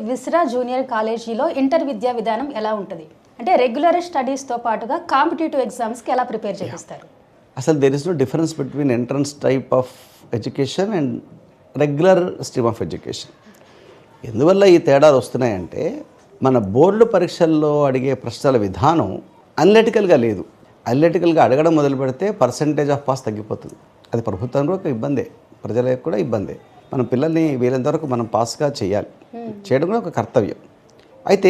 విస్రా junior కాలేజీలో inter విద్యా విధానం ఎలా ఉంటుంది అంటే రెగ్యులర్ స్టడీస్తో పాటుగా కాంపిటేటివ్ ఎగ్జామ్స్కి ఎలా ప్రిపేర్ చేపిస్తారు? అసలు there is no difference between entrance type of education and regular stream of education. ఎందువల్ల ఈ తేడాలు వస్తున్నాయంటే మన బోర్డు పరీక్షల్లో అడిగే ప్రశ్నల విధానం అనలిటికల్గా లేదు. అనలిటికల్గా అడగడం మొదలు పెడితే పర్సంటేజ్ ఆఫ్ పాస్ తగ్గిపోతుంది. అది ప్రభుత్వానికి ఒక ఇబ్బందే, ప్రజలకు కూడా ఇబ్బందే. మన పిల్లల్ని వీలంత వరకు మనం పాస్గా చేయాలి, చేయడం కూడా ఒక కర్తవ్యం. అయితే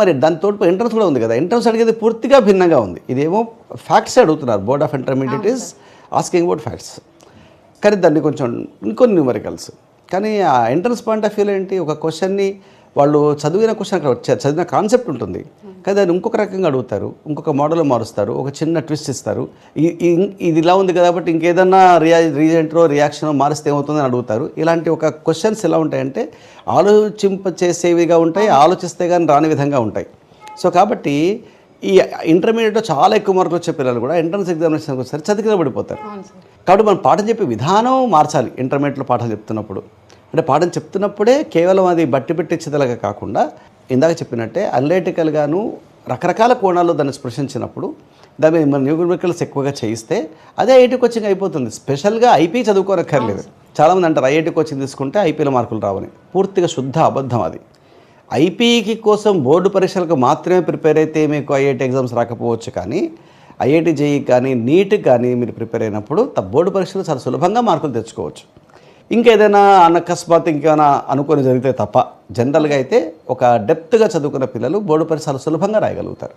మరి దాంతో ఎంట్రన్స్ కూడా ఉంది కదా, ఎంట్రన్స్ అడిగేది పూర్తిగా భిన్నంగా ఉంది. ఇదేమో ఫ్యాక్ట్స్ అడుగుతున్నారు, board of intermediate is asking about facts, కానీ దాన్ని కొంచెం ఇంకొన్ని న్యూమరికల్స్. కానీ ఆ ఎంట్రన్స్ పాయింట్ ఆఫ్ వ్యూలో ఏంటి, ఒక క్వశ్చన్ని వాళ్ళు చదివిన క్వశ్చన్ అక్కడ వచ్చారు, చదివిన కాన్సెప్ట్ ఉంటుంది, కానీ దాన్ని ఇంకొక రకంగా అడుగుతారు, ఇంకొక మోడల్లో మారుస్తారు, ఒక చిన్న ట్విస్ట్ ఇస్తారు. ఇది ఇలా ఉంది కాబట్టి ఇంకేదన్నా రీజెంటో రియాక్షనో మారిస్తే ఏమవుతుందని అడుగుతారు. ఇలాంటి ఒక క్వశ్చన్స్ ఎలా ఉంటాయంటే ఆలోచింపచేసేవిగా ఉంటాయి, ఆలోచిస్తే కానీ రాని విధంగా ఉంటాయి. సో కాబట్టి ఈ ఇంటర్మీడియట్లో చాలా ఎక్కువ మార్కులు వచ్చే పిల్లలు కూడా ఎంట్రన్స్ ఎగ్జామినేషన్కి వచ్చేసరికి చతికిల పడిపోతారు. కాబట్టి మనం పాఠం చెప్పే విధానం మార్చాలి. ఇంటర్మీడియట్లో పాఠం చెప్తున్నప్పుడు అంటే పాఠం చెప్తున్నప్పుడే కేవలం అది బట్టి పెట్టించేదలాగా కాకుండా ఇందాక చెప్పినట్టే అనలిటికల్గాను రకరకాల కోణాల్లో దాన్ని స్పృశించినప్పుడు దాన్ని మన న్యూమరికల్స్ ఎక్కువగా చేయిస్తే అదే ఐఐటీ కోచింగ్ అయిపోతుంది. స్పెషల్గా ఐపీ చదువుకోనక్కర్లేదు. చాలామంది అంటారు ఐఐటీ కోచింగ్ తీసుకుంటే ఐపీలో మార్కులు రావని. పూర్తిగా శుద్ధ అబద్ధం అది. ఐపీకి కోసం బోర్డు పరీక్షలకు మాత్రమే ప్రిపేర్ అయితే మీకు ఐఐటీ ఎగ్జామ్స్ రాకపోవచ్చు, కానీ ఐఐటీ జేఈ కానీ నీట్కి కానీ మీరు ప్రిపేర్ అయినప్పుడు బోర్డు పరీక్షలు చాలా సులభంగా మార్కులు తెచ్చుకోవచ్చు. ఇంకేదైనా అకస్మాత్ ఇంకేమైనా అనుకొని జరిగితే తప్ప జనరల్గా అయితే ఒక డెప్త్గా చదువుకున్న పిల్లలు బోర్డు పరీక్షలు సులభంగా రాయగలుగుతారు.